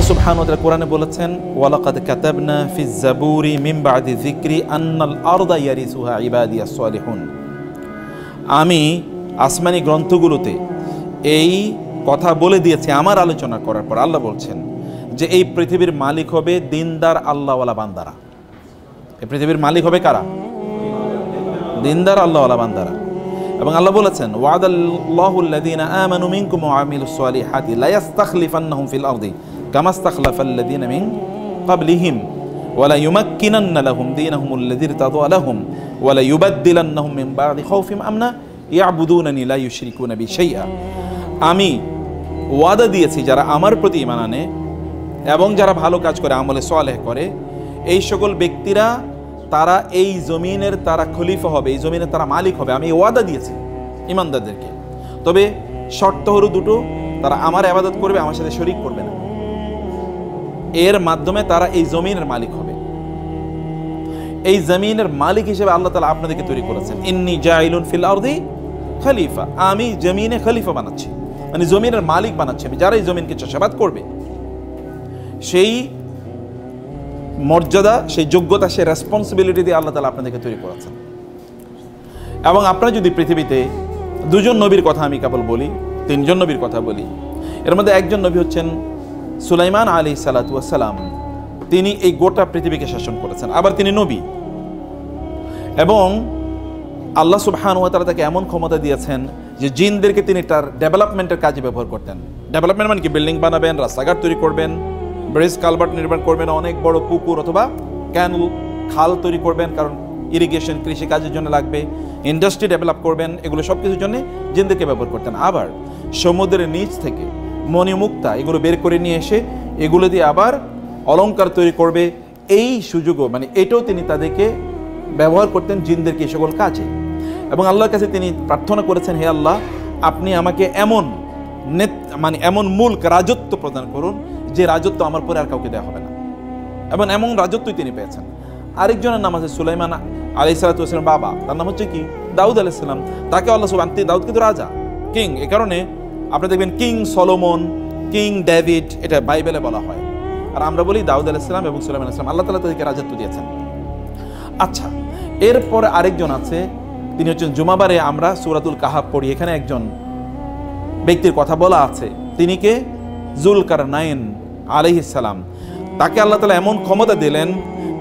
আল্লাহ সুবহানাহু ওয়া তাআলা কোরআনে বলেছেন, ওয়ালাকাদ কাতাবনা ফিজ জাবুরি মিন বাদি যিকরি আন্নাল আরদা ইয়ারিসুহা ইবাদিয়াস সালিহুন। আমি আসমানি গ্রন্থগুলোতে এই কথা বলে দিয়েছি আমার আলোচনা করার পর। আল্লাহ বলছেন যে এই পৃথিবীর মালিক হবে দিনদার আল্লাহওয়ালা বান্দারা। এই পৃথিবীর মালিক হবে কারা? দিনদার আল্লাহওয়ালা বান্দারা। এবং আল্লাহ বলেছেন, ওয়াদাল্লাহুল্লাযীনা আমানু মিনকুম ওয়া আমিলুস সালিহাতি লা ইস্তাখলিফান্নাহুম ফিল আরদি কামা ইস্তাখলাফাল্লাযীনা মিন ক্বাবলিহিম ওয়া লা ইউমাক্কিনান্না লাহুম দীনাহুমুল্লাযী ইরতাদা লাহুম ওয়া লা ইউবাদদিলান্নাহুম মিন বা'দি খাউফিহিম আমনা ইয়াবুদুনানি লা ইউশরিকুনা বি শাইআ। আমি ওয়াদা দিয়েছি যারা আমার প্রতি ঈমান আনে এবং যারা ভালো কাজ করে, আমলে সালেহ করে, এই সকল ব্যক্তিরা তারা এই জমিনের তারা খলিফা হবে, এই জমিনের তারা মালিক হবে। আমি ওয়াদা দিয়েছি ঈমানদারদেরকে। তবে শর্ত হলো দুটো, তারা আমার ইবাদত করবে, আমার সাথে শরীক করবে না। এর মাধ্যমে তারা এই জমিনের মালিক হবে। এই জমিনের মালিক হিসেবে আল্লাহ তাআলা আপনাদেরকে তৈরি করেছেন। ইন্নী জাইলুন ফিল আরদি খলিফা, আমি জমিনে খলিফা বানাচ্ছি, মানে জমিনের মালিক বানাচ্ছি আমি। যারা এই জমিনকে চাষাবাদ করবে, সেই মর্যাদা, সেই যোগ্যতা, সেই রেসপন্সিবিলিটি দিয়ে আল্লাহ তাআলা আপনাদেরকে তৈরি করেছেন। এবং আপনারা যদি পৃথিবীতে দুজন নবীর কথা আমি কেবল বলি, তিনজন নবীর কথা বলি। এর মধ্যে একজন নবী হচ্ছেন সুলাইমান আলাইহিস সালাতু ওয়াস সালাম। তিনি এই গোটা পৃথিবীকে শাসন করেছেন, আবার তিনি নবী। এবং আল্লাহ সুবহানাহু ওয়া তাআলা তাকে এমন ক্ষমতা দিয়েছেন যে জিনদেরকে তিনি তার ডেভেলপমেন্টের কাজে ব্যবহার করতেন। ডেভেলপমেন্ট মানে কি? বিল্ডিং বানাবেন, রাস্তাঘাট তৈরি করবেন, ব্রিজ কালভার্ট নির্মাণ করবেন, অনেক বড় পুকুর অথবা ক্যানেল, খাল তৈরি করবেন, কারণ ইরিগেশন, কৃষি কাজের জন্য লাগবে, ইন্ডাস্ট্রি ডেভেলপ করবেন, এগুলো সব কিছুর জন্য জিনদেরকে ব্যবহার করতেন। আবার সমুদ্রের নিচ থেকে মণিমুক্তা এগুলো বের করে নিয়ে এসে এগুলো দিয়ে আবার অলংকার তৈরি করবে, এই সুযোগও, মানে এটাও তিনি তাদেরকে ব্যবহার করতেন জিনদেরকে এই সকল কাজে। এবং আল্লাহর কাছে তিনি প্রার্থনা করেছেন, হে আল্লাহ, আপনি আমাকে এমন এমন মুলক, রাজত্ব প্রদান করুন যে রাজত্ব আমার পরে আর কাউকে দেওয়া হবে না। এবং এমন রাজত্বই তিনি পেয়েছেন। আরেকজনের নাম আছে সুলাইমান আলাইহিস সালাতু ওয়াস সালাম বাবা, তার নাম হচ্ছে কি? দাউদ আলাইহিস সালাম। তাকে আল্লাহ সুবহানাহু, দাউদ কিন্তু রাজা, কিং। এ কারণে আপনি দেখবেন কিং সলোমন, কিং ডেভিড, এটা বাইবেলে বলা হয়। আর আমরা বলি দাউদ আলাইহিস সালাম এবং সুলাইমান আলাইহিস সালাম। আল্লাহ তাআলা তাদেরকে রাজত্ব দিয়েছেন। আচ্ছা, এরপরে আরেকজন আছে, তিনি হচ্ছেন জুমাবারে আমরা সূরাতুল কাহাফ পড়ি, এখানে একজন ব্যক্তির কথা বলা আছে। তিনি কে? যুলকারনাইন আলাইহিস সালাম। তাকে আল্লাহ তাআলা এমন ক্ষমতা দিলেন,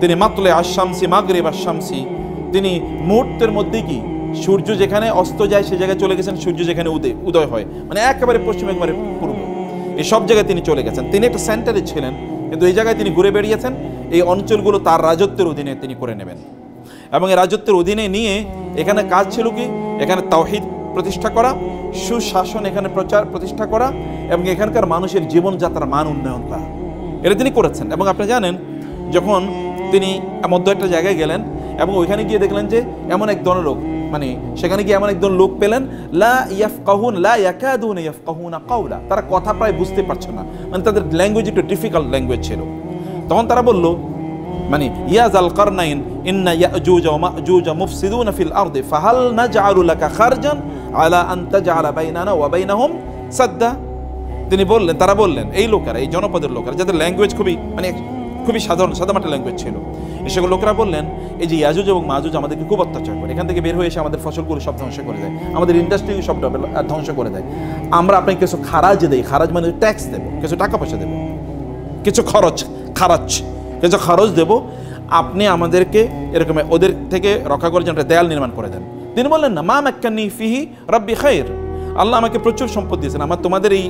তিনি মাতলে আশ-শামসি মাগরিব আশ-শামসি, তিনি মুহূর্তের মধ্যে কি সূর্য যেখানে অস্ত যায় সে জায়গায় চলে গেছেন, সূর্য যেখানে উদয় হয়, মানে একেবারে পশ্চিম, একেবারে পূর্ব, এই সব জায়গায় তিনি চলে গেছেন। তিনি একটা সেন্টারে ছিলেন, কিন্তু এই জায়গায় তিনি ঘুরে বেরিয়েছেন। এই অঞ্চলগুলো তার রাজত্বের অধীনে তিনি করে নেবেন। এবং এই রাজত্বের অধীনে নিয়ে এখানে কাজ ছিল কি? এখানে তাওহীদ প্রতিষ্ঠা করা, সুশাসন এখানে প্রতিষ্ঠা করা, এবং এখানকার মানুষের জীবনযাত্রার মান উন্নয়ন করা, এটা তিনি করেছেন। এবং আপনি জানেন, যখন তিনি মধ্য একটা জায়গায় গেলেন এবং ওইখানে গিয়ে দেখলেন যে এমন এক দলের লোক, মানে সেখানে গিয়ে এমন একজন লোক পেলেন, লা ইয়াফকাহুন লা ইয়াকাদুনা ইয়াফকাহুনা কাওলা, তারা কথা প্রায় বুঝতে পারছে না, মানে তাদের ল্যাঙ্গুয়েজ একটু ডিফিকাল্ট ল্যাঙ্গুয়েজ ছিল। তখন তারা বলল, মানে ইয়া যাল কারনাইন ইন্না ইয়াজুজ ওয়া মাজুজ মুফসিদুনা ফিল আরদি ফাহাল নাজআলু লাকা খারজান আলা আন তাজআলা বাইনানা ওয়া বাইনাহুম সাদ্দা। তিনি বললেন, তারা বললেন, এই লোকেরা, এই জনপদের লোকেরা, যাদের ল্যাঙ্গুয়েজ খুবই সাধামাটা ল্যাঙ্গুয়েজ ছিল, এই সকল লোকেরা বললেন, এই যে ইয়াজুজ এবং মাজুজ আমাদেরকে খুব অত্যাচার করে, এখান থেকে বের হয়ে এসে আমাদের ফসলগুলো সব ধ্বংস করে দেয়, আমাদের ইন্ডাস্ট্রি সব ধ্বংস করে দেয়। আমরা আপনাকে কিছু খারাজ দেই, খারাজ মানে ট্যাক্স দেবো, কিছু টাকা পয়সা দেবো, কিছু কিছু খরচ দেবো, আপনি আমাদেরকে এরকম ওদের থেকে রক্ষা করার জন্য একটা দেয়াল নির্মাণ করে দেন। তিনি বললেন, না, মা মাক্কান্নি ফিহি রাব্বি খায়র, আল্লাহ আমাকে প্রচুর সম্পদ দিয়েছেন, আমার তোমাদের এই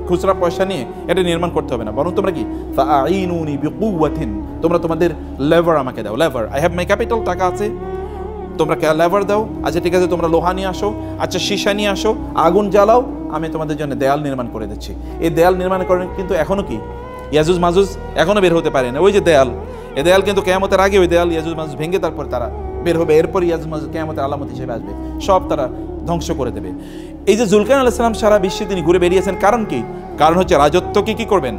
খুচরা পয়সা নিয়ে এটা নির্মাণ করতে হবে না, বরং তোমরা কি ফাআইনুনি বিকুওয়াতিন, তোমরা তোমাদের লেভার আমাকে দাও। Lever, I have my capital, টাকা আছে, তোমরা লেভার দাও। আচ্ছা ঠিক আছে, তোমরা লোহা নিয়ে আসো, আচ্ছা সীসা নিয়ে আসো, আগুন জ্বালাও, আমি তোমাদের জন্য দেয়াল নির্মাণ করে দিচ্ছি। এই দেয়াল নির্মাণ করেন, কিন্তু এখনো কি ইয়াজুজ মাজুজ এখনো বের হতে পারে না। ওই যে দেয়াল, এই দেয়াল কিন্তু কিয়ামতের আগে ওই দেয়াল ইয়াজুজ মাজুজ ভেঙে তারপর তারা বের হবে, এরপর ইয়াজুজ মাজুজ কিয়ামতের আলামত হিসেবে আসবে, সব তারা ধ্বংস করে দেবে। এই যে যুলকারনাইন আলাইহিস সালাম সারা বিশ্বে তিনি ঘুরে বেরিয়েছেন, কারণ কি? কারণ হচ্ছে রাজত্বকে কি করবেন?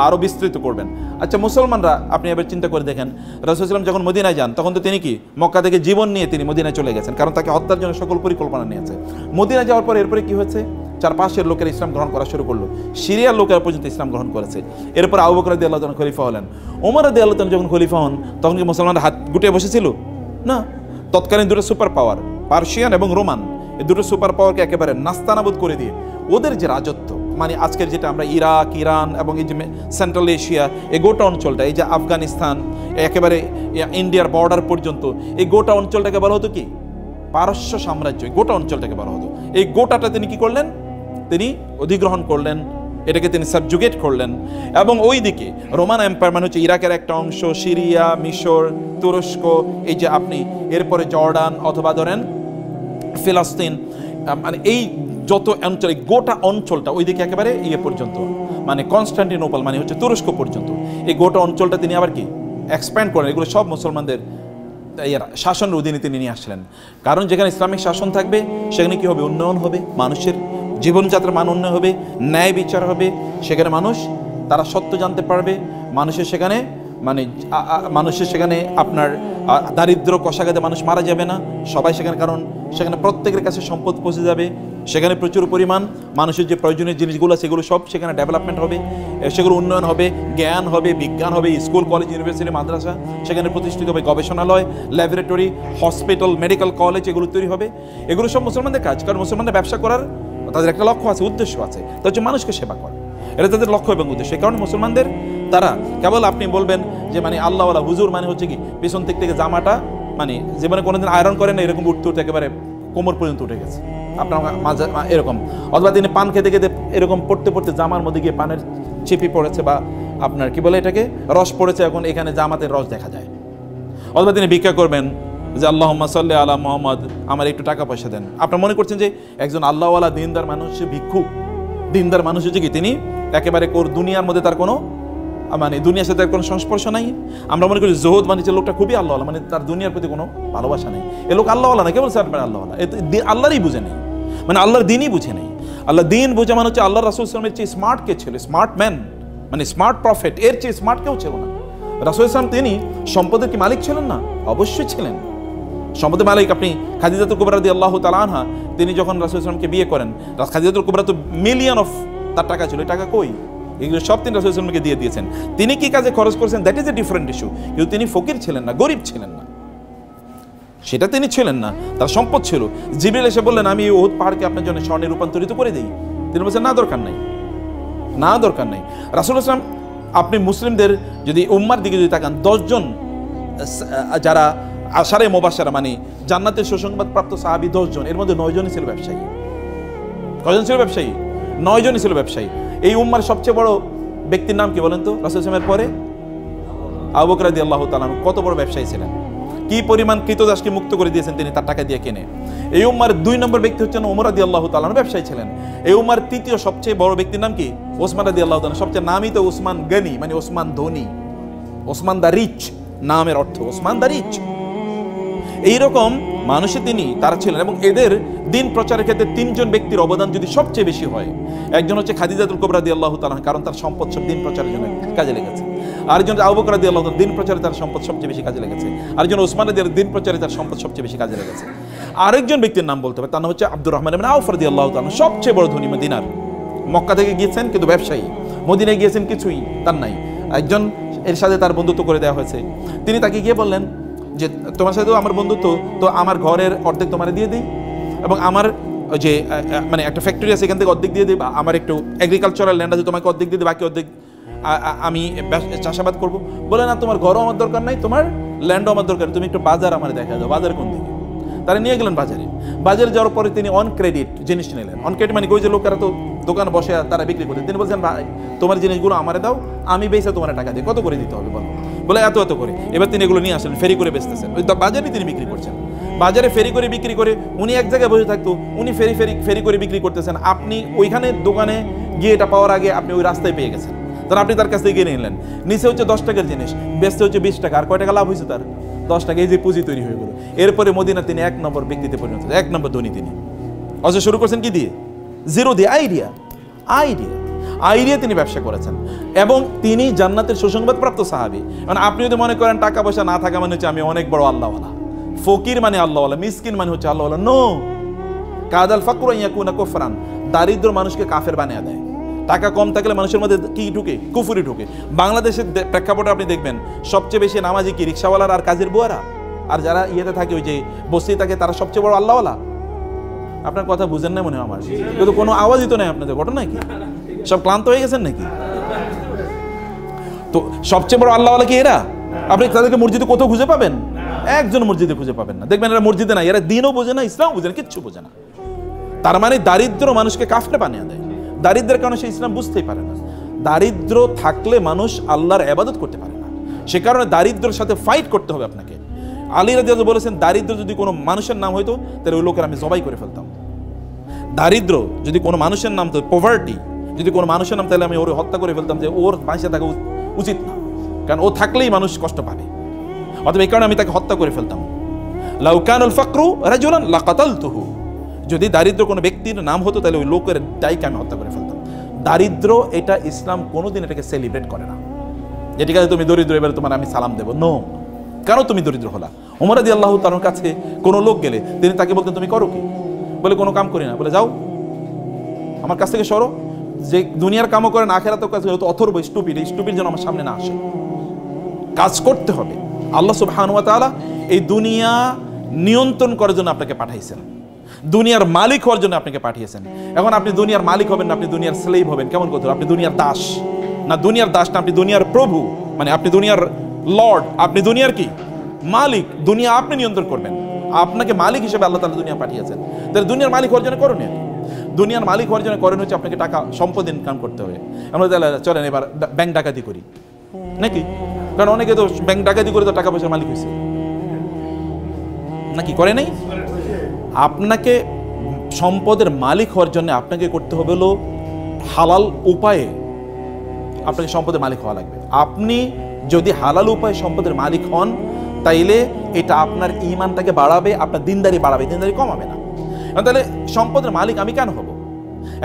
আরও বিস্তৃত করবেন। আচ্ছা, মুসলমানরা আপনি এবার চিন্তা করে দেখেন, রাসূল সাল্লাল্লাহু আলাইহি ওয়াসাল্লাম যখন মদিনায় যান, তখন তো তিনি কি মক্কা থেকে জীবন নিয়ে তিনি মদিনায় চলে গেছেন, কারণ তাকে হত্যার জন্য সকল পরিকল্পনা নিয়েছে। মদিনায় যাওয়ার পর এরপরে কি হয়েছে? চারপাশের লোকেরা ইসলাম গ্রহণ করা শুরু করলো, সিরিয়ার লোকেরা পর্যন্ত ইসলাম গ্রহণ করেছে। এরপর আবু বকর রাদিয়াল্লাহু তাআলা খলিফা হলেন। ওমর রাদিয়াল্লাহু তাআলা যখন খলিফা হন তখন কি মুসলমানরা হাত গুটিয়ে বসেছিল? না। তৎকালীন দুটো সুপার পাওয়ার, পার্সিয়ান এবং রোমান, এই দুটো সুপার পাওয়ারকে একেবারে নাস্তানাবুদ করে দিয়ে ওদের যে রাজত্ব, মানে আজকের যেটা আমরা ইরাক, ইরান এবং এই যে সেন্ট্রাল এশিয়া, এই গোটা অঞ্চলটা, এই যে আফগানিস্তান, একেবারে ইন্ডিয়ার বর্ডার পর্যন্ত, এই গোটা অঞ্চলটাকে বলা হতো কি পারস্য সাম্রাজ্য। এই গোটা অঞ্চলটাকে বলা হতো। এই গোটাটা তিনি কি করলেন? তিনি অধিগ্রহণ করলেন, এটাকে তিনি সাবজুগেট করলেন। এবং ওই দিকে রোমান এম্পায়ার মানে হচ্ছে ইরাকের একটা অংশ, সিরিয়া, মিশর, তুরস্ক, এই যে আপনি এরপরে জর্ডান অথবা ধরেন ফিলিস্তিন, মানে এই যত অঞ্চল, গোটা অঞ্চলটা ওইদিকে একেবারে ইয়ে পর্যন্ত, মানে কনস্টান্টিনোপল মানে হচ্ছে তুরস্ক পর্যন্ত, এই গোটা অঞ্চলটা তিনি আবার কি এক্সপ্যান্ড করেন। এগুলো সব মুসলমানদের শাসনের অধীনে তিনি নিয়ে আসলেন। কারণ যেখানে ইসলামিক শাসন থাকবে সেখানে কি হবে? উন্নয়ন হবে, মানুষের জীবনযাত্রার মান উন্নয়ন হবে, ন্যায় বিচার হবে, সেখানে মানুষ তারা সত্য জানতে পারবে, মানুষের সেখানে আপনার দারিদ্র কষাঘাতে মানুষ মারা যাবে না সবাই সেখানে, কারণ সেখানে প্রত্যেকের কাছে সম্পদ পৌঁছে যাবে, সেখানে প্রচুর পরিমাণ মানুষের যে প্রয়োজনীয় জিনিসগুলো সেগুলো সব সেখানে ডেভেলপমেন্ট হবে, সেগুলো উন্নয়ন হবে, জ্ঞান হবে, বিজ্ঞান হবে, স্কুল কলেজ ইউনিভার্সিটি মাদ্রাসা সেখানে প্রতিষ্ঠিত হবে, গবেষণালয়, ল্যাবরেটরি, হসপিটাল, মেডিকেল কলেজ এগুলো তৈরি হবে। এগুলো সব মুসলমানদের কাজ, কারণ মুসলমানদের ব্যবসা করার তাদের একটা লক্ষ্য আছে, উদ্দেশ্য আছে, তা হচ্ছে মানুষকে সেবা করা, এটা তাদের লক্ষ্য এবং উদ্দেশ্য। এই কারণে মুসলমানদের তারা কেবল আপনি বলবেন যে মানে আল্লাহওয়ালা হুজুর মানে হচ্ছে কি পিছন দিক থেকে জামাটা মানে জীবনে কোনোদিন আয়রন করেন না এরকম উঠতে উঠতে একেবারে কোমর পর্যন্ত উঠে গেছে আপনার মাঝে এরকম, অথবা তিনি পান খেতে খেতে এরকম পড়তে পড়তে জামার মধ্যে গিয়ে পানের চিপি পড়েছে বা আপনার কি বলে এটাকে রস পড়েছে, এখন এখানে জামাতের রস দেখা যায়। অথবা তিনি ভিক্ষা করবেন যে আল্লাহুম্মা সাল্লি আলা মুহাম্মদ, আমার একটু টাকা পয়সা দেন। আপনারা মনে করছেন যে একজন আল্লাহওয়ালা দিনদার মানুষ ভিক্ষুক, দিনদার মানুষ হচ্ছে কি তিনি একেবারে দুনিয়ার মধ্যে তার কোনো মানে দুনিয়ার সাথে তার কোনো সংস্পর্শ নাই। আমরা মনে করি জোহদ মানে যে লোকটা খুবই আল্লাহওয়ালা, মানে তার দুনিয়ার প্রতি কোনো ভালোবাসা নেই, এ লোক আল্লাহওয়ালা না, কেবল স্যার আল্লাহওয়ালা, আল্লাহরই বুঝে নেই, মানে আল্লাহর দিনই বুঝে নেই। আল্লাহ দিন বোঝা মানে হচ্ছে আল্লাহ রাসূল সাল্লাল্লাহু আলাইহি ওয়াসাল্লামের চেয়ে স্মার্ট কে ছিল, স্মার্ট ম্যান মানে স্মার্ট প্রফেট, এর চেয়ে স্মার্ট কেউ ছিল না। রাসূল সাল্লাল্লাহু তিনি সম্পদের কি মালিক ছিলেন না? অবশ্যই ছিলেন সম্পদের মালিক। আপনি খাদিজাতুল কুবরা রাদিয়াল্লাহু তাআলা আনহা, তিনি যখন রাসূল সাল্লাল্লাহু আলাইহি ওয়াসাল্লামকে বিয়ে করেন, খাদিজাতুল কুবরা তো মিলিয়ন অফ তার টাকা ছিল, এই টাকা কই? এগুলো সব তিনি রাসূল সাল্লাল্লাহু আলাইহি ওয়াসাল্লামকে দিয়ে দিয়েছেন। তিনি কি কাজে খরচ করেছেন that is a different issue, কিন্তু তিনি ফকির ছিলেন না, গরিব ছিলেন না, সেটা তিনি ছিলেন না, তার সম্পদ ছিল। জিবরিল এসে বললেন আমি এই উহুদ পাহাড়কে আপনার জন্য স্বর্ণে রূপান্তরিত করে দিই, তিনি বলছেন না দরকার নাই, না দরকার নাই। রাসূল সাল্লাল্লাহু আলাইহি ওয়াসাল্লাম আপনি মুসলিমদের যদি উম্মার দিকে যদি তাকান, 10 জন যারা আশারে মুবাশশারা মানে জান্নাতের সুসংবাদ প্রাপ্ত সাহাবী 10 জন, এর মধ্যে 9 জনই ছিল ব্যবসায়ী। কয়জন ছিল ব্যবসায়ী? 9 জনই ছিল ব্যবসায়ী। এই উম্মার সবচেয়ে বড় ব্যক্তির নাম কি বলেন তো? রাসূল সাল্লাল্লাহু আলাইহি ওয়াসাল্লামের পরে আবু বকর রাদিয়াল্লাহু তাআলা কত বড় ব্যবসায়ী ছিলেন, কি পরিমাণ কৃতদাসকে মুক্ত করে দিয়েছেন তিনি তার টাকা দিয়ে কিনে। এই উম্মার 2 নম্বর ব্যক্তি হচ্ছেন ওমর রাদিয়াল্লাহু তাআলা, ব্যবসায়ী ছিলেন। এই উম্মার 3য় সবচেয়ে বড় ব্যক্তির নাম কি? ওসমান রাদিয়াল্লাহু তাআলা, সবচেয়ে নামই তো ওসমান গনি মানে ওসমান ধনী, ওসমান দা রিচ, নামের অর্থ ওসমান দা রিচ। এইরকম মানুষে তিনি তারা ছিলেন। এবং এদের দিন প্রচারের ক্ষেত্রে 3 জন ব্যক্তির অবদান যদি সবচেয়ে বেশি হয়, একজন হচ্ছে খাদিজাতুল কুবরা রাদিয়াল্লাহু তাআলা, কারণ তার সম্পদ সব দিন প্রচারের জন্য কাজে লেগেছে। আরেকজন আবু বকর রাদিয়াল্লাহু তাআলা, দিন প্রচারে তার সম্পদ সবচেয়ে বেশি কাজে লেগেছে। আরেকজন ওসমান রাদিয়াল্লাহু তাআলা, দিন প্রচারে তার সম্পদ সবচেয়ে বেশি কাজে লেগেছে। আরেকজন ব্যক্তির নাম বলতে হবে, তার নাম হচ্ছে আব্দুর রহমান ইবনে আউফ রাদিয়াল্লাহু তাআলা, সবচেয়ে বড় ধনী মদিনার। মক্কা থেকে গিয়েছেন কিন্তু ব্যবসায়ী, মদিনায় গিয়েছেন কিছুই তার নাই। একজন এর সাথে তার বন্ধুত্ব করে দেওয়া হয়েছে, তিনি তাকে গিয়ে বললেন যে তোমার সাথে আমার বন্ধুত্ব, তো আমার ঘরের অর্ধেক তোমার দিয়ে দিই, এবং আমার যে মানে একটা ফ্যাক্টরি আছে এখান থেকে অর্ধেক দিয়ে দিই, বা আমার একটু এগ্রিকালচারাল ল্যান্ড আছে তোমাকে অর্ধেক দিয়ে দিই, বাকি অর্ধেক আমি চাষাবাদ করবো। বলে না তোমার ঘরও আমার দরকার নাই, তোমার ল্যান্ডও আমার দরকার, তুমি একটু বাজার আমার দেখা দাও, বাজার কোন দিকে? তারা নিয়ে গেলেন বাজারে। বাজারে যাওয়ার পরে তিনি অন ক্রেডিট জিনিস নিলেন। অন ক্রেডিট মানে ওই যে লোকেরা তো দোকানে বসে তারা বিক্রি করতেন, তিনি বলছেন ভাই তোমার জিনিসগুলো আমারে দাও, আমি বেচে তোমার টাকা দিই। কত করে দিতে হবে বলো? বলে এত এত করে। এবার তিনি এগুলো নিয়ে আসলেন, ফেরি করে বেচতেছেন, ওই বাজারে তিনি বিক্রি করছেন। বাজারে ফেরি করে বিক্রি করে উনি এক জায়গায় বসে থাকতো, উনি ফেরি করে বিক্রি করতেছেন, আপনি ওইখানে দোকানে গিয়ে এটা পাওয়ার আগে আপনি ওই রাস্তায় পেয়ে গেছেন, তাহলে আপনি তার কাছ থেকে কিনে নিলেন। নিচে হচ্ছে 10 টাকার জিনিস, বেচতে হচ্ছে 20 টাকা, আর কয় টাকা লাভ হয়েছে তার? 10 টাকা। এই যে পুঁজি তৈরি হয়ে গেল। এরপরে মদিনা তিনি 1 নম্বর ব্যক্তিতে পরিণত, 1 নম্বর ধনী তিনি। অথচ শুরু করছেন কি দিয়ে? জিরো দিয়ে, আইডিয়া তিনি ব্যবসা করেছেন, এবং তিনি জান্নাতের সুসংবাদ প্রাপ্ত সাহাবী। মানে আপনি যদি মনে করেন টাকা পয়সা না থাকা মানে হচ্ছে আমি অনেক বড় আল্লাহওয়ালা, ফকির মানে আল্লাহওয়ালা, মিসকিন মানে হচ্ছে আল্লাহওয়ালা, নো। কাদাল ফাকরু ইয়াকুনা কুফরান, দারিদ্র মানুষকে কাফের বানিয়ে দেয়। টাকা কম থাকলে মানুষের মধ্যে কি ঢুকে? কুফরি ঢুকে। বাংলাদেশের প্রেক্ষাপটে আপনি দেখবেন সবচেয়ে বেশি নামাজি কি রিক্সাওয়ালার আর কাজের বুয়ারা, আর যারা ইয়েতে থাকে ওই যে বস্তি থাকে তারা সবচেয়ে বড় আল্লাহওয়ালা। আপনার কথা বুঝেন না মনে হয় আমার, কিন্তু কোনো আওয়াজই তো নেই আপনাদের, ঘটনা কি সব ক্লান্ত হয়ে গেছেন নাকি? তো সবচেয়ে বড় আল্লাহওয়ালা কি এরা? আপনি তাদেরকে মসজিদে কোথাও খুঁজে পাবেন? একজন মসজিদে খুঁজে পাবেন না। দেখবেন এরা মসজিদে না, এরা দিনও বোঝে না, ইসলাম বোঝে না, কিচ্ছু বোঝে না। তার মানে দারিদ্র মানুষকে কাফের বানিয়ে দেয়। দারিদ্রের কারণে সে ইসলাম বুঝতেই পারে না। দারিদ্র থাকলে মানুষ আল্লাহর ইবাদত করতে পারে না। সে কারণে দারিদ্রের সাথে ফাইট করতে হবে আপনাকে। আলী রাদিয়াল্লাহু বলেছেন, দারিদ্র যদি কোনো মানুষের নাম হইতো তাহলে ওই লোকের আমি জবাই করে ফেলতাম। দারিদ্র যদি কোনো মানুষের নাম, তো পভার্টি যদি কোনো মানুষের নাম, তাহলে আমি ওর হত্যা করে ফেলতাম, যে ওর বাঁচে থাকা উচিত না, কারণ ও থাকলেই মানুষ কষ্ট পাবে। অতএব এই কারণে আমি তাকে হত্যা করে ফেলতাম। লাউ কানাল ফাকরু রাজুলান লাকাতালতুহু, যদি দারিদ্র কোনো ব্যক্তির নাম হতো তাহলে ওই লোকের ডাইকে আমি হত্যা করে ফেলতাম। দারিদ্র এটা ইসলাম কোনোদিন এটাকে সেলিব্রেট করে না, যে ঠিক আছে তুমি দরিদ্র এবারে তোমার আমি সালাম দেবো। নো, কেন তুমি দরিদ্র হলা? ওমর রাদিয়াল্লাহু তাআলার কাছে কোনো লোক গেলে তিনি তাকে বলতেন তুমি করো কি? বলে কোনো কাম করি না। বলে যাও আমার কাছ থেকে সরো, যে দুনিয়ার কামও করেন আখেরাতের কাছে অথর্ব স্টুপিড, এই স্টুপিড যেন আমার সামনে না আসে। কাজ করতে হবে। আল্লাহ সুবহানাহু ওয়া তাআলা এই দুনিয়া নিয়ন্ত্রণ করার জন্য আপনাকে পাঠাইছেন, দুনিয়ার মালিক হওয়ার জন্য আপনাকে পাঠিয়েছেন। এখন আপনি দুনিয়ার মালিক হবেন না, আপনি দুনিয়ার স্লেভ হবেন। কেমন কথা? আপনি দুনিয়ার দাস না, দুনিয়ার দাস না, আপনি দুনিয়ার প্রভু, মানে আপনি দুনিয়ার লর্ড, আপনি দুনিয়ার কি মালিক। দুনিয়া আপনি নিয়ন্ত্রণ করবেন, আপনাকে মালিক হিসেবে আল্লাহ তাআলা দুনিয়া পাঠিয়েছেন। তাহলে দুনিয়ার মালিক হওয়ার জন্য করণীয়, দুনিয়ার মালিক হওয়ার জন্য করণীয় হচ্ছে আপনাকে টাকা সম্পদ ইনকাম করতে হবে। আমরা তাহলে চলেন এবার ব্যাংক ডাকাতি করি নাকি? কারণ অনেকে তো ব্যাংক ডাকাতি করে তো টাকা পয়সার মালিক হয়েছে নাকি? করে নাই? আপনাকে সম্পদের মালিক হওয়ার জন্য আপনাকে করতে হবে হলো হালাল উপায়ে আপনাকে সম্পদের মালিক হওয়া লাগবে। আপনি যদি হালাল উপায়ে সম্পদের মালিক হন তাইলে এটা আপনার ঈমানটাকে বাড়াবে, আপনার দিনদারি বাড়াবে, দিনদারি কমাবে না। তাহলে সম্পদের মালিক আমি কেন হব?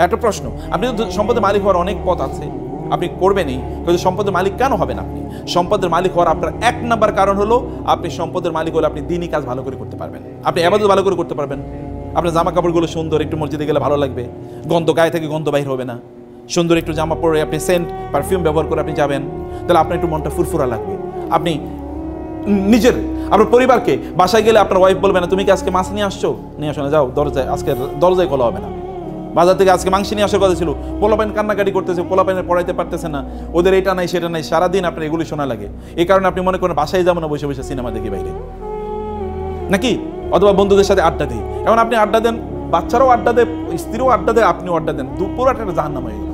একটা প্রশ্ন। আপনি তো সম্পদের মালিক হওয়ার অনেক পথ আছে, আপনি করবেনই, কিন্তু সম্পদের মালিক কেন হবেন? আপনি সম্পদের মালিক হওয়ার আপনার এক নাম্বার কারণ হলো আপনি সম্পদের মালিক হলে আপনি দিনই কাজ ভালো করে করতে পারবেন, আপনি ইবাদত ভালো করে করতে পারবেন। আপনার জামা কাপড়গুলো সুন্দর, একটু মসজিদে গেলে ভালো লাগবে, গন্ধ গায়ে থেকে গন্ধ বাইর হবে না। সুন্দর একটু জামা পরে আপনি সেন্ট পারফিউম ব্যবহার করে আপনি যাবেন, তাহলে আপনার একটু মনটা ফুরফুরা লাগবে। আপনি নিজের আপনার পরিবারকে বাসায় গেলে আপনার ওয়াইফ বলবে না তুমি কি আজকে মাছ নিয়ে আসছো, নিয়ে আসো না, যাও দরজায়, আজকে দরজায় খোলা হবে না। বাজার থেকে আজকে মাংস নিয়ে আসার কথা ছিল, পোলাপাইন কান্নাকাটি করতেছে, পোলাপাইনের পড়াইতে পারতেছে না, ওদের এটা নাই সেটা নাই, সারাদিন আপনার এগুলি শোনা লাগে। এই কারণে আপনি মনে করেন বাসায় যাবো না, বসে বসে সিনেমা দেখি বাইরে নাকি, অথবা বন্ধুদের সাথে আড্ডা দিই। এখন আপনি আড্ডা দেন, বাচ্চারাও আড্ডা দেয়, স্ত্রীও আড্ডা দেয়, আপনিও আড্ডা দেন, পুরো একটা জাহান্নাম হয়ে গেল।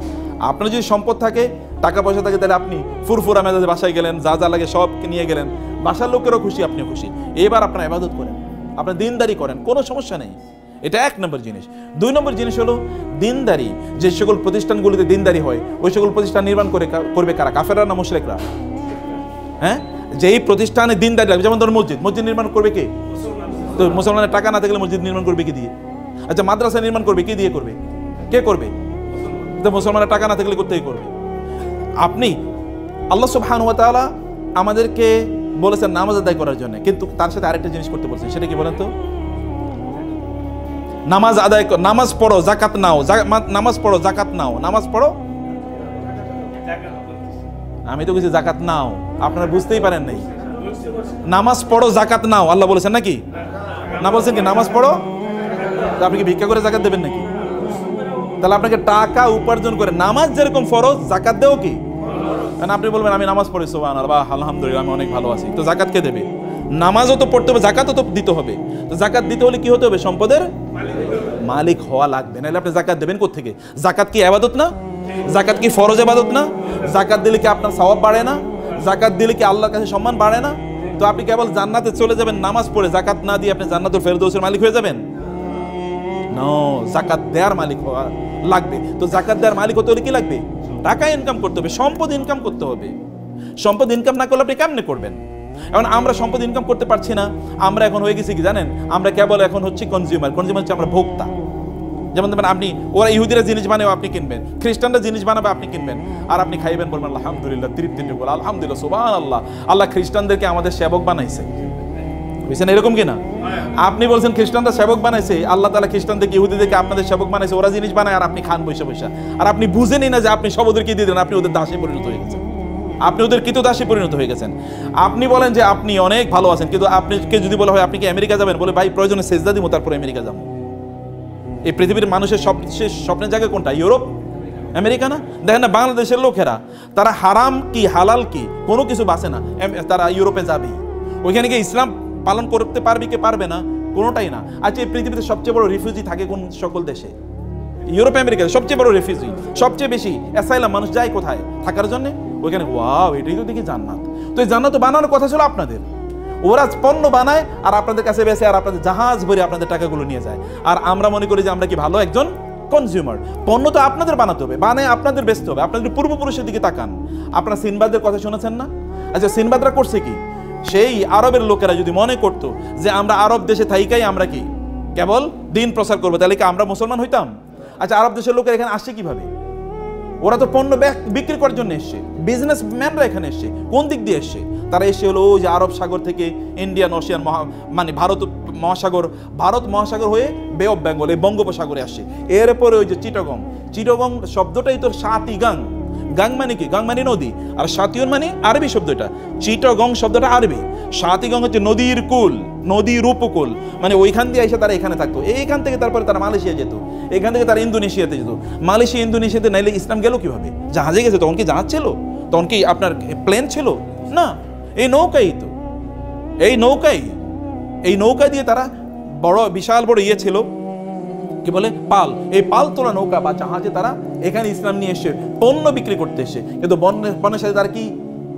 আপনার যদি সম্পদ থাকে, টাকা পয়সা থাকে, তাহলে আপনি ফুরফুরা মেজাজে বাসায় গেলেন, যা যা লাগে সব নিয়ে গেলেন, বাসার লোকেরও খুশি, আপনিও খুশি। এবার আপনার ইবাদত করেন, আপনার দিনদারি করেন, কোনো সমস্যা নেই। এটা এক নম্বর জিনিস। দুই নম্বর জিনিস হলো দিনদারি। যে সকল প্রতিষ্ঠানগুলিতে দিনদারি হয় ওই সকল প্রতিষ্ঠান নির্মাণ করবে কারা? কাফেররা না মুশরিকরা? হ্যাঁ, যেই প্রতিষ্ঠানে দিনদারি লাগবে, যেমন ধরুন মসজিদ নির্মাণ করবে কে? তো মুসলমানের টাকা না থাকলে মসজিদ নির্মাণ করবে কি দিয়ে? আচ্ছা, মাদ্রাসা নির্মাণ করবে কি দিয়ে করবে? কে করবে? তো মুসলমানের টাকা না থাকলে কোথায় করবে? আপনি আল্লাহ সুবহানাহু ওয়া তাআলা আমাদেরকে বলেছেন নামাজ আদায় করার জন্য, কিন্তু তার সাথে আরেকটা জিনিস করতে বলছেন, সেটা কি বলেন তো? নামাজ আদায়, নামাজ পড়ো, যাকাত নাও, নামাজ পড়ো, যাকাত নাও, নামাজ পড়ো। আমি তো কিছু যাকাত নাও, আপনারা বুঝতেই পারেন নাই। নামাজ পড়ো, যাকাত নাও আল্লাহ বলেছেন নাকি? না বলছেন কি নামাজ পড়ো? আপনি কি ভিক্ষা করে যাকাত দেবেন নাকি? তাহলে আপনাকে টাকা উপার্জন করে নামাজ যেরকম ফরজ, যাকাত দেও কি? কারণ আপনি বলবেন আমি নামাজ পড়ি, সুবহানাল্লাহ, আলহামদুলিল্লাহ, আমি অনেক ভালো আছি, তো যাকাত কে দেবে? নামাজও তো পড়তে হবে, যাকাতও তো দিতে হবে। তো যাকাত দিতে হলে কি হতে হবে? সম্পদের মালিক হওয়া লাগবে, নাহলে আপনি যাকাত দেবেন কোত্থেকে? যাকাত কি ইবাদত না? যাকাত কি ফরজ ইবাদত না? যাকাত দিলে কি আপনার সওয়াব বাড়ে না? যাকাত দিলে কি আল্লাহর কাছে সম্মান বাড়ে না? তো আপনি কেবল জান্নাতে চলে যাবেন নামাজ পড়ে, যাকাত না দিয়ে আপনি জান্নাতুল ফেরদৌসের মালিক হয়ে যাবেন? নো, যাকাত দেওয়ার মালিক হওয়া লাগবে। তো যাকাত দেওয়ার মালিক হতে হলে কি লাগবে? টাকা ইনকাম করতে হবে, সম্পদ ইনকাম করতে হবে। সম্পদ ইনকাম না করলে আপনি কেমনে করবেন? এখন আমরা সম্পদ ইনকাম করতে পারছি না, আমরা এখন হয়ে গেছি কি জানেন? আমরা কেবল এখন হচ্ছে কনজিউমার হচ্ছে আমরা ভোক্তা। যেমন দেখবেন আপনি, ওরা ইহুদিরা জিনিস বানাবে আপনি কিনবেন, খ্রিস্টানরা জিনিস বানাবে আপনি কিনবেন, আর আপনি খাইবেন, বলবেন আলহামদুলিল্লাহ, তৃপ্তি বলে আলহামদুলিল্লাহ, সুবহানাল্লাহ, আল্লাহ খ্রিস্টানদেরকে আমাদের সেবক বানাইছে। বুঝছেন এরকম কিনা? আপনি বলছেন খ্রিস্টানরা সেবক বানাইছে, আল্লাহ তাআলা খ্রিস্টানদেরকে ইহুদিদেরকে আপনাদের সেবক বানাইছে, ওরা জিনিস বানায় আর আপনি খান বৈশা বৈশা, আর আপনি বুঝেনই না যে আপনি সব ওদেরকে দিয়ে দেন, আপনি ওদের দাসে পরিণত হয়ে গেছেন, আপনি ওদের কৃতদাসে পরিণত হয়ে গেছেন। আপনি বলেন যে আপনি অনেক ভালো আছেন, কিন্তু আপনাকে যদি বলা হয় আপনি কি আমেরিকা যাবেন, বলে ভাই প্রয়োজনে সেজদা দিব তারপরে আমেরিকা যাবো। এই পৃথিবীর মানুষের সবচেয়ে স্বপ্নের জায়গা কোনটা? ইউরোপ, আমেরিকা না? দেখেন না বাংলাদেশের লোকেরা, তারা হারাম কি হালাল কি কোনো কিছু বাঁচে না, তারা ইউরোপে যাবেই। ওইখানে গিয়ে ইসলাম পালন করতে পারবে কি পারবে না কোনোটাই না। আচ্ছা, এই পৃথিবীতে সবচেয়ে বড় রিফিউজি থাকে কোন সকল দেশে? ইউরোপ আমেরিকাতে সবচেয়ে বড় রিফিউজি, সবচেয়ে বেশি অ্যাসাইলাম মানুষ যায় কোথায় থাকার জন্য? ওইখানে। ওয়াও, এটাই তো দেখি জান্নাত। তো এই জান্নাত বানানোর কথা ছিল আপনাদের। ওরা পণ্য বানায় আর আপনাদের কাছে বেচে, আর আপনাদের জাহাজ ভরে আপনাদের টাকাগুলো নিয়ে যায়। আর আমরা মনে করি যে আমরা কি ভালো একজন কনজিউমার। পণ্য তো আপনাদের বানাতে হবে, বানায় আপনাদের বেচতে হবে। আপনাদের পূর্বপুরুষের দিকে তাকান, আপনারা সিনবাদের কথা শুনেছেন না? আচ্ছা, সিনবাদরা করছে কি? সেই আরবের লোকেরা যদি মনে করতো যে আমরা আরব দেশে থাইকাই আমরা কি কেবল দিন প্রচার করবো, তাহলে কি আমরা মুসলমান হইতাম? আচ্ছা, আরব দেশের লোকেরা এখানে আসছে কিভাবে? ওরা তো পণ্য বিক্রি করার জন্য এসছে, বিজনেসম্যানরা এখানে এসছে। কোন দিক দিয়ে এসছে? তারা এসে হলো ওই যে আরব সাগর থেকে ইন্ডিয়ান ওশিয়ান মানে ভারত মহাসাগর হয়ে বে অফ বেঙ্গল এই বঙ্গোপসাগরে আসছে। এরপরে ওই যে চিটগং শব্দটাই তো সাতি গাং। গাং মানে কি? গাং মানে নদী, আর সাতিউন মানে আরবি শব্দ। এটা চিটগং শব্দটা আরবি, সাতিগং হচ্ছে নদীর কুল, নদীর উপকূল। মানে ওইখান দিয়ে এসে তারা এখানে থাকতো। এইখান থেকে তারপরে তারা মালয়েশিয়া যেত, এখান থেকে তারা ইন্দোনেশিয়াতে যেত। মালয়েশিয়া ইন্দোনেশিয়াতে নাইলে ইসলাম গেল কিভাবে? জাহাজে গেছে। তখন কি জাহাজ ছিল? তখন কি আপনার প্লেন ছিল? না, এই নৌকা দিয়ে তারা বিশাল বড় ইয়ে ছিল, কি বলে পাল, এই পাল তোলা নৌকা বা জাহাজে তারা এখানে ইসলাম নিয়ে এসে পণ্য বিক্রি করতে এসে। কিন্তু পণ্যের সাথে তারা কি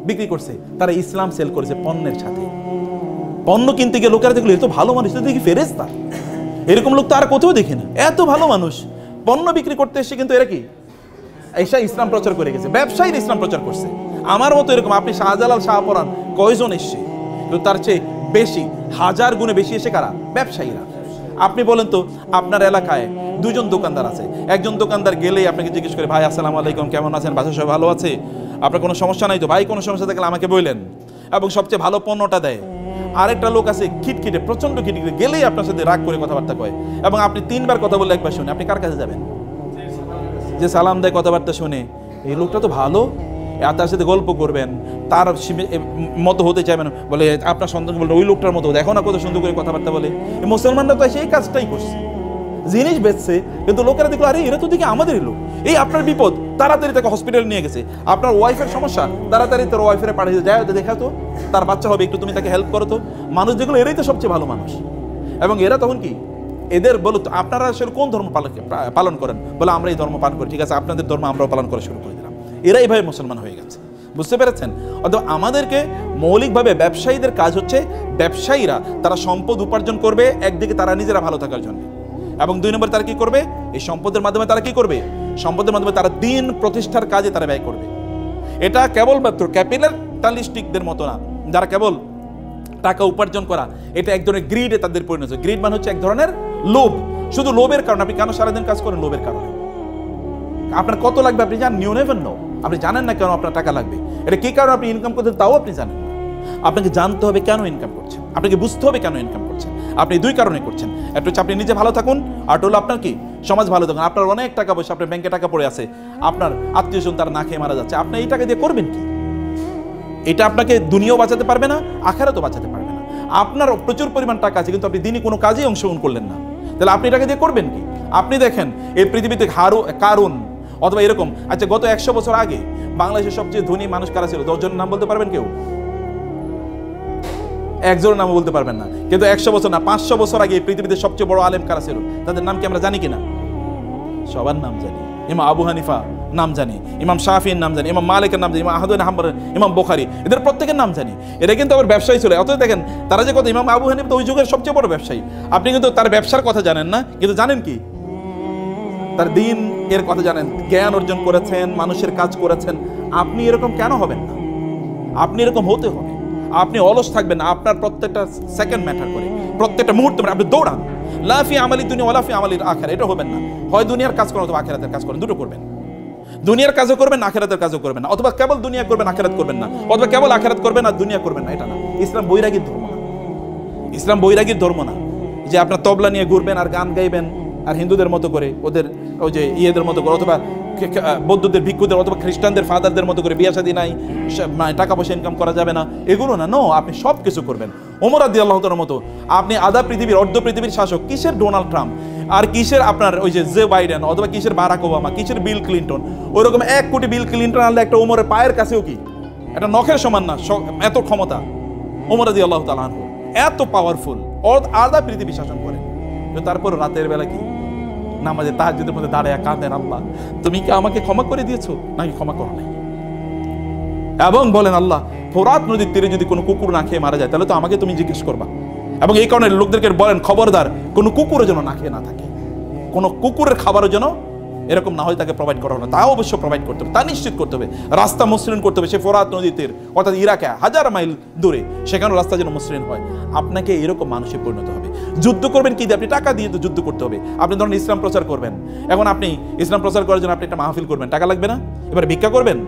বিক্রি করছে? তারা ইসলাম সেল করেছে পণ্যের সাথে। পণ্য কিনতে গিয়ে লোকেরা দেখলো এত ভালো মানুষ, দেখি ফেরেশতা, এরকম লোক তো আর কোথাও দেখি না। এত ভালো মানুষ পণ্য বিক্রি করতে এসে, কিন্তু এরা কি এসা ইসলাম প্রচার করে গেছে। ব্যবসায়ীরা ইসলাম প্রচার করছে। আমার মতো এরকম আপনি শাহজালাল শাহপরান কয়জন এসছে? কিন্তু তার চেয়ে বেশি, হাজার গুণে বেশি এসে কারা? ব্যবসায়ীরা। আপনি বলেন তো, আপনার এলাকায় দুজন দোকানদার আছে। একজন দোকানদার গেলেই আপনাকে জিজ্ঞেস করে, ভাই আসসালামু আলাইকুম, কেমন আছেন, বাসা সবাই ভালো আছে, আপনার কোনো সমস্যা নাই তো? ভাই কোনো সমস্যা থাকলে আমাকে বললেন, এবং সবচেয়ে ভালো পণ্যটা দেয়। আরেকটা লোক আছে খিটখিটে, প্রচন্ড খিটখিটে, গেলেই আপনার সাথে রাগ করে কথাবার্তা কয়, এবং আপনি 3 বার কথা বললে 1 বার শুনে। আপনি কার কাছে যাবেন? যে সালাম দেয়, কথাবার্তা শুনে, এই লোকটা তো ভালো, তার সাথে গল্প করবেন, তার মতো হতে চাইবেন, বলে আপনার সন্তান বলতে ওই লোকটার মতো, দেখো না কত সুন্দর করে কথাবার্তা বলে। মুসলমানরা তো সেই কাজটাই করছে, জিনিস বেচছে, কিন্তু লোকেরা দেখলো আরে এরা তো দেখি আমাদেরই লোক। এই আপনার বিপদ, তাড়াতাড়ি তাকে হসপিটালে নিয়ে গেছে। আপনার ওয়াইফের সমস্যা, তাড়াতাড়ি তার ওয়াইফের পাঠিয়ে যায়, দেখা তো তার বাচ্চা হবে, একটু তুমি তাকে হেল্প করো তো। মানুষ যেগুলো, এরাই তো সবচেয়ে ভালো মানুষ। এবং এরা তখন কি, এদের বলো তো আপনারা আসলে কোন ধর্ম পালন করেন? বলে আমরা এই ধর্ম পালন করি। ঠিক আছে, আপনাদের ধর্ম আমরাও পালন করা শুরু করে দিলাম। এরা এইভাবে মুসলমান হয়ে গেছে। বুঝতে পেরেছেন? অথবা আমাদেরকে মৌলিকভাবে ব্যবসায়ীদের কাজ হচ্ছে, ব্যবসায়ীরা তারা সম্পদ উপার্জন করবে, একদিকে তারা নিজেরা ভালো থাকার জন্য, এবং 2 নম্বর তারা কি করবে? এই সম্পদের মাধ্যমে তারা কি করবে? সম্পদের মাধ্যমে তারা দিন প্রতিষ্ঠার কাজে তারা ব্যয় করবে। এটা কেবলমাত্র ক্যাপিটালিস্টিকদের মতো না, যারা কেবল টাকা উপার্জন করা, এটা এক ধরনের গ্রিডে তাদের পরিণত হচ্ছে। গ্রিড মানে হচ্ছে এক ধরনের লোভ। শুধু লোভের কারণে আপনি কেন সারাদিন কাজ করেন? লোভের কারণে। আপনার কত লাগবে আপনি জানেন? You never know. আপনি জানেন না কেন আপনার টাকা লাগবে, এটা কি কারণে আপনি ইনকাম করছেন তাও আপনি জানেন না। আপনাকে জানতে হবে কেন ইনকাম করছেন, আপনাকে বুঝতে হবে কেন ইনকাম করছেন। আপনি 2 কারণে করছেন, একটা হচ্ছে আপনি নিজে ভালো থাকুন, আর হলো আপনার কি সমাজ ভালো থাকুন। আপনার অনেক টাকা পয়সা, আপনার ব্যাংকে টাকা পড়ে আছে, আপনার আত্মীয়স্বজন তারা না খেয়ে মারা যাচ্ছে, আপনি এই টাকা দিয়ে করবেন কি? এটা আপনাকে দুনিয়াও বাঁচাতে পারবে না, আখিরাতও বাঁচাতে পারবে না। আপনার প্রচুর পরিমাণ টাকা আছে, কিন্তু আপনি দিনই কোনো কাজেই অংশগ্রহণ করলেন না, তাহলে আপনি টাকা দিয়ে করবেন কি? আপনি দেখেন এই পৃথিবীতে কারুন অথবা এরকম, আচ্ছা গত 100 বছর আগে বাংলাদেশের সবচেয়ে ধনী মানুষ কারা ছিল? 10 জনের নাম বলতে পারবেন কেউ? 1 জনের নাম বলতে পারবেন না। কিন্তু 100 বছর না, 500 বছর আগে এই পৃথিবীতে সবচেয়ে বড় আলেম কারা ছিল? তাদের নাম কি আমরা জানি কিনা? সবার নাম জানি। ইমাম আবু হানিফা নাম জানি, ইমাম শাফির নাম জানি, ইমাম মালিকের নাম জানি, ইমাম আহমদ বিন হাম্বল, ইমাম বুখারী, এদের প্রত্যেকের নাম জানি। এরা কিন্তু আবার ব্যবসায়ী ছিল। অতএব দেখেন তারা যে কথা, ইমাম আবু হানিফা তো ওই যুগের সবচেয়ে বড় ব্যবসায়ী। আপনি কিন্তু তার ব্যবসার কথা জানেন না, কিন্তু জানেন কি? তার দিন এর কথা জানেন, জ্ঞান অর্জন করেছেন, মানুষের কাজ করেছেন। আপনি এরকম কেন হবেন না? আপনি এরকম হতে হবে। আপনি অলস থাকবেন না, আপনার প্রত্যেকটা সেকেন্ড ম্যাটার করে, প্রত্যেকটা মুহূর্ত আপনি দৌড়ান। লা ফি আমালি দুনিয়া ওয়ালা ফি আমালিল আখিরা, এটা হবেন না। হয় দুনিয়ার কাজ করেন অথবা আখিরাতের কাজ করেন, দুটো করবেন। দুনিয়ার কাজও করবেন, আখিরাতের কাজও করবেন না, অথবা কেবল দুনিয়া করবেন আখিরাত করবেন না, অথবা কেবল আখিরাত করবেন আর দুনিয়া করবেন না। এটা না, ইসলাম বৈরাগীর ধর্ম না। ইসলাম বৈরাগীর ধর্ম না যে আপনার তবলা নিয়ে ঘুরবেন আর গান গাইবেন আর হিন্দুদের মতো করে ওদের ওই যে ইয়েদের মতো করে, অথবা বৌদ্ধদের ভিক্ষুদের অথবা খ্রিস্টানদের ফাদারদের মতো করে বিয়ে শাদী নাই, টাকা পয়সা ইনকাম করা যাবে না, এগুলো না। নো, আপনি সব কিছু করবেন ওমর রাদিয়াল্লাহু তাআলার মতো। আপনি আধা পৃথিবীর অর্ধ পৃথিবীর শাসক, কিসের ডোনাল্ড ট্রাম্প আর কিসের আপনার ওই যে বাইডেন অথবা কিসের বারাক ওবামা, কিসের বিল ক্লিন্টন, ওইরকম 1 কোটি বিল ক্লিন্টন আনলে একটা ওমরের পায়ের কাছেও কি একটা নখের সমান না, এত ক্ষমতা ওমর রাদিয়াল্লাহু তাআলা আনহু, এত পাওয়ারফুল, আধা পৃথিবী শাসন করেন। তারপর রাতের বেলা কি নামাজে তাহাজ্জুদের মধ্যে দাঁড়ায় কাঁদেন, আল্লাহ তুমি কি আমাকে ক্ষমা করে দিয়েছো নাকি ক্ষমা করো নাই, এবং বলেন আল্লাহ ফোরাত নদীর তীরে যদি কোনো কুকুর না খেয়ে মারা যায় তাহলে তো আমাকে তুমি জিজ্ঞেস করবা। এবং এই কারণে লোকদেরকে বলেন খবরদার কোনো কুকুরও যেন না খেয়ে না থাকে, কোনো কুকুরের খাবারও যেন এরকম না হয় তাকে প্রোভাইড করা হবে না, তাও অবশ্য প্রোভাইড করতে হবে, তা নিশ্চিত করতে হবে। রাস্তা মসৃণ করতে হবে, সে ফোরাত নদীর তীর অর্থাৎ ইরাকে 1000 মাইল দূরে, সেখানে রাস্তা যেন মসৃণ হয়। আপনাকে এরকম মানুষে পরিণত হবে। যুদ্ধ করবেন কি দিয়ে? আপনি টাকা দিয়ে তো যুদ্ধ করতে হবে। আপনি ধরুন ইসলাম প্রচার করবেন, এখন আপনি ইসলাম প্রচার করার জন্য আপনি একটা মাহফিল করবেন, টাকা লাগবে না? এবার ভিক্ষা করবেন?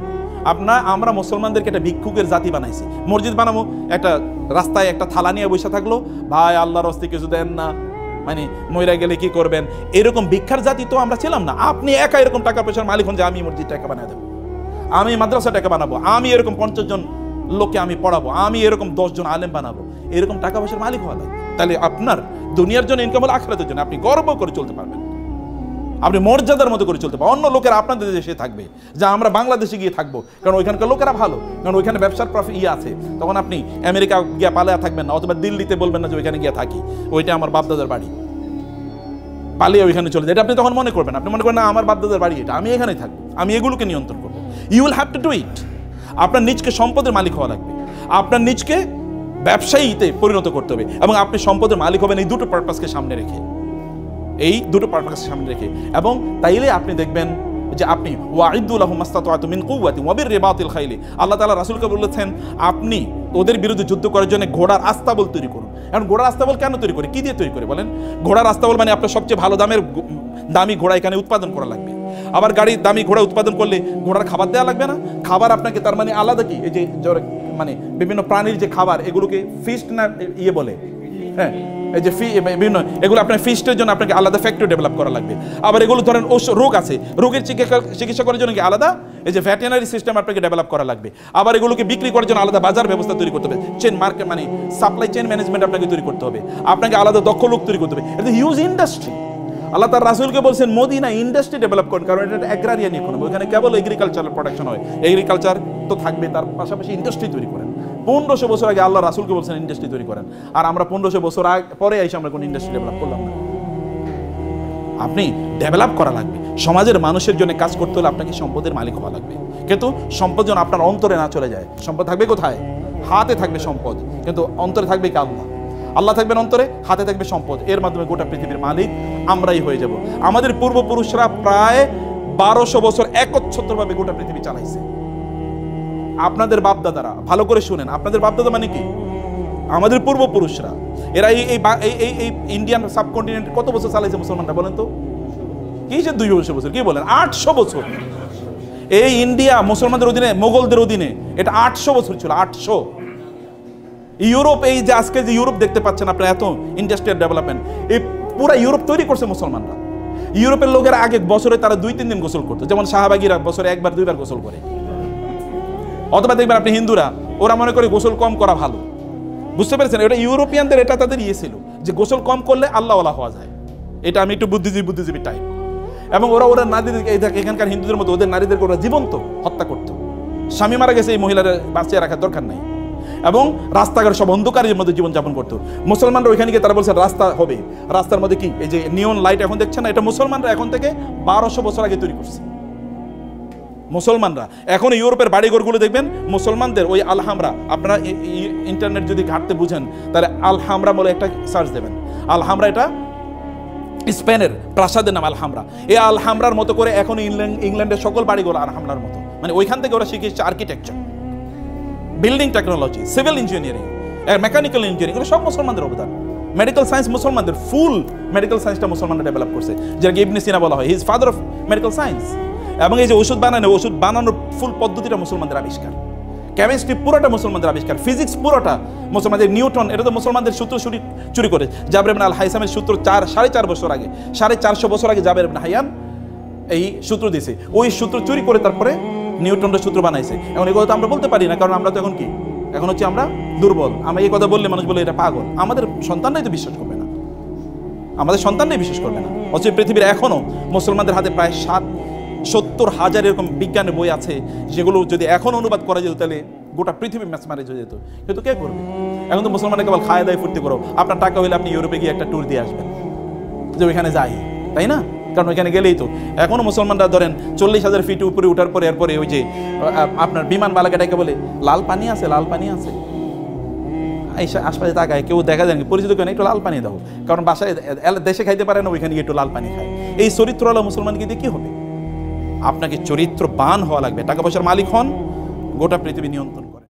আমরা মুসলমানদেরকে একটা ভিক্ষুকের জাতি বানাইছি। মসজিদ বানাবো, একটা রাস্তায় একটা থালা নিয়ে বসে থাকলো, ভাই আল্লাহর রাস্তায় কিছু দেন না, মানে মইরা গেলে কি করবেন, এরকম ভিক্ষার জাতি তো আমরা ছিলাম না। আপনি একা এরকম টাকা পয়সার মালিক হন যে আমি মসজিদ টাকা বানিয়ে দেবো, আমি মাদ্রাসা টাকা বানাবো, আমি এরকম 50 জন লোককে আমি পড়াবো, আমি এরকম 10 জন আলেম বানাবো, এরকম টাকা পয়সার মালিক হওয়া লাগে। তাহলে আপনার দুনিয়ার জন্য ইনকাম হলো আখিরাতের জন্য, আপনি গর্ব করে চলতে পারবেন, আপনি মর্যাদার মতো করে চলতে পারবেন। অন্য লোকেরা আপনাদের দেশে থাকবে, যা আমরা বাংলাদেশে গিয়ে থাকবো, কারণ ওইখানকার লোকেরা ভালো, কারণ ওইখানে ব্যবসার প্রফিট আছে। তখন আপনি আমেরিকা গিয়ে পালিয়ে থাকবেন না, অথবা দিল্লিতে বলবেন না যে ওইখানে গিয়ে থাকি, ওইটা আমার বাপদাদার বাড়ি, পালিয়ে ওইখানে চলে যায়। এটা আপনি তখন মনে করবেন, আপনি মনে করেন না আমার বাপদাদার বাড়ি এটা, আমি এখানেই থাকবো, আমি এগুলোকে নিয়ন্ত্রণ করবো। You will have to do it. আপনার নিজকে সম্পদের মালিক হওয়া লাগবে, আপনার নিজকে ব্যবসায়ীতে পরিণত করতে হবে, এবং আপনি সম্পদের মালিক হবেন এই দুটো পারপাসকে সামনে রেখে, এই দুটো পারপাসকে সামনে রেখে। এবং তাইলে আপনি দেখবেন যে আপনি ওয়াইদু লাহুম মাসতাতআতু মিন কুওয়াতি ওয়া বিররিবাতিল খাইলি, আল্লাহ তাআলা রাসূলকে বলেছেন আপনি ওদের বিরুদ্ধে যুদ্ধ করার জন্য ঘোড়ার আস্তাবল তৈরি করুন। এখন ঘোড়ার আস্তাবল কেন তৈরি করে, কি দিয়ে তৈরি করে বলেন? ঘোড়ার আস্তাবল মানে আপনার সবচেয়ে ভালো দামি ঘোড়া এখানে উৎপাদন করা লাগবে। আবার গাড়ির দামি ঘোড়া উৎপাদন করলে ঘোড়ার খাবার দেওয়া লাগবে না, খাবার আপনাকে তার মানে আলাদা কি, এই যে মানে বিভিন্ন প্রাণীর যে খাবার এগুলোকে ফিস্ট না ইয়ে বলে, হ্যাঁ এই যে বিভিন্ন এগুলো আপনার ফিস্টের জন্য আপনাকে আলাদা ফ্যাক্টরি ডেভেলপ করা লাগবে। আবার এগুলো ধরেন রোগ আছে, রোগের চিকিৎসা করার জন্য কি আলাদা এই যে ভেটেরিনারি সিস্টেম আপনাকে ডেভেলপ করা লাগবে। আবার এগুলোকে বিক্রি করার জন্য আলাদা বাজার ব্যবস্থা তৈরি করতে হবে, চেন মার্কেট মানে সাপ্লাই চেন ম্যানেজমেন্ট আপনাকে তৈরি করতে হবে, আপনাকে আলাদা দক্ষ লোক তৈরি করতে হবে। এটা হিউজ ইন্ডাস্ট্রি। আল্লাহ তার রাসূলকে বলছেন মদিনা ইন্ডাস্ট্রি ডেভেলপ করেন, কারণ এটা অ্যাগ্রারিয়ান ইকোনমি, ওখানে কেবল এগ্রিকালচারাল প্রোডাকশন হয়, এগ্রিকালচার তো থাকবে, তার পাশাপাশি ইন্ডাস্ট্রি তৈরি করেন। 1500 বছর আগে আল্লাহ রাসূলকে বলছেন ইন্ডাস্ট্রি তৈরি করেন, আর আমরা 1500 বছর পরে এসে আমরা কোন ইন্ডাস্ট্রি ডেভেলপ করলাম না। আপনি ডেভেলপ করা লাগবে, সমাজের মানুষের জন্য কাজ করতে হলে আপনাকে সম্পদের মালিক হওয়া লাগবে। কিন্তু সম্পদ যেন আপনার অন্তরে না চলে যায়। সম্পদ থাকবে কোথায়? হাতে থাকবে সম্পদ, কিন্তু অন্তরে থাকবে কি আল্লাহ। আল্লাহ থাকবেন অন্তরে, হাতে থাকবে সম্পদ, এর মাধ্যমে গোটা পৃথিবীর মালিক আমরাই হয়ে যাব। আমাদের পূর্বপুরুষরা প্রায় 1200 বছর একচ্ছত্রভাবে গোটা পৃথিবী চালাইছে। আপনাদের বাপদাদারা, ভালো করে শুনেন, আপনাদের বাপদাদা মানে কি? আমাদের পূর্বপুরুষরা, এরা এই ইন্ডিয়ান সাবকন্টিনেন্ট কত বছর চালাইছে মুসলমানরা বলেন তো? কি যে 200 বছর, কি বলেন 800 বছর। এই ইন্ডিয়া মুসলমানদের অধীনে, মোগলদের অধীনে, এটা 800 বছর ছিল, 800। ইউরোপ, এই যে আজকে যে ইউরোপ দেখতে পাচ্ছেন আপনার, এত ইন্ডাস্ট্রিয়াল ডেভেলপমেন্ট, এই পুরা ইউরোপ তৈরি করছে মুসলমানরা। ইউরোপের লোকেরা আগে বছরে তারা 2-3 দিন গোসল করতো, যেমন শাহবাগীরা বছরে 1-2 গোসল করে। অথবা দেখবেন আপনি হিন্দুরা, ওরা মনে করে গোসল কম করা ভালো, বুঝতে পেরেছেন? এটা ইউরোপিয়ানদের, এটা তাদের ইয়ে ছিল যে গোসল কম করলে আল্লাহওয়ালা হওয়া যায়। এটা আমি একটু বুদ্ধিজীবী টাইপ। এবং ওরা নারীদের, এখানকার হিন্দুদের মতো ওদের নারীদেরকে ওরা জীবন্ত হত্যা করতো। স্বামী মারা গেছে, এই মহিলারা বাঁচিয়ে রাখার দরকার নাই। এবং রাস্তাঘাট সব অন্ধকারের মধ্যে জীবনযাপন করতো। মুসলমানরা ওইখানে গিয়ে তারা বলছে রাস্তা হবে, রাস্তার মধ্যে কি এই যে নিয়ন লাইট এখন দেখছেন না, এটা মুসলমানরা এখন থেকে 1200 বছর আগে তৈরি করছে। মুসলমানরা এখন ইউরোপের বাড়িঘরগুলো দেখবেন মুসলমানদের, ওই আলহামরা, আপনারা ইন্টারনেট যদি ঘাটতে বুঝেন তাহলে আলহামরা বলে একটা সার্চ দেবেন। আলহামরা এটা স্পেনের প্রাসাদের নাম আলহামরা। এই আলহামরার মতো করে এখন ইংল্যান্ডের সকল বাড়িঘর আলহামরার মতো, মানে ওইখান থেকে ওরা শিখেছে architecture, building technology, civil engineering, mechanical engineering, এগুলো সব মুসলমানদের অবদান। মেডিকেল সায়েন্স মুসলমানদের, ফুল মেডিকেল সায়েন্সটা মুসলমানরা ডেভেলপ করছে, যেটাকে ইবনে সিনা বলা হয়, he is father of medical science. এবং এই যে ওষুধ বানানোর ফুল পদ্ধতিটা মুসলমানদের আবিষ্কার। কেমিস্ট্রি পুরোটা মুসলমানদের আবিষ্কার, ফিজিক্স পুরোটা মুসলমানদের, নিউটন এটা তো মুসলমানদের সূত্র চুরি করে। জাবের ইবনে আল হাইসামের সূত্র 4.5 বছর আগে, 450 বছর আগে জাবের ইবনে হাইয়ান এই সূত্র দিয়েছে। ওই সূত্র চুরি করে তারপরে নিউটনের সূত্র বানাইছে। এখন এই কথা তো আমরা বলতে পারি না, কারণ আমরা তো এখন কি, এখন হচ্ছে আমরা দুর্বল। আমরা এই কথা বললে মানুষ বলে এটা পাগল। আমাদের সন্তানরাই তো বিশ্বাস করবে না, আমাদের সন্তানরাই বিশ্বাস করবে না। অথচ পৃথিবীর এখনও মুসলমানদের হাতে প্রায় 70,000 এরকম বিজ্ঞানের বই আছে, যেগুলো যদি এখন অনুবাদ করা যেত তাহলে গোটা পৃথিবী ম্যাচমারেজ হয়ে যেত। কিন্তু কে করবে? এখন তো মুসলমানরা কেবল খায় দায় ফুর্তি করো। আপনার টাকা হলে আপনি ইউরোপে গিয়ে একটা ট্যুর দিয়ে আসবেন, যে ওইখানে যাই, তাই না? কারণ ওইখানে গেলেই তো এখনও মুসলমানরা ধরেন 40,000 ফিট উপরে উঠার পরে এরপরে ওই যে আপনার বিমান বালাকাটাকে বলে লাল পানি আছে, লাল পানি আছে, এই আশপাশে তাকায়, কেউ দেখা যায় পরিচিত কেন, একটু লাল পানি দাও, কারণ বাসায় দেশে খাইতে পারে না, ওইখানে গিয়ে একটু লাল পানি খায়। এই চরিত্রওয়ালা মুসলমানকে দিয়ে কি হবে? আপনাকে চরিত্রবান হওয়া লাগবে, টাকা পয়সার মালিক হন, গোটা পৃথিবী নিয়ন্ত্রণ।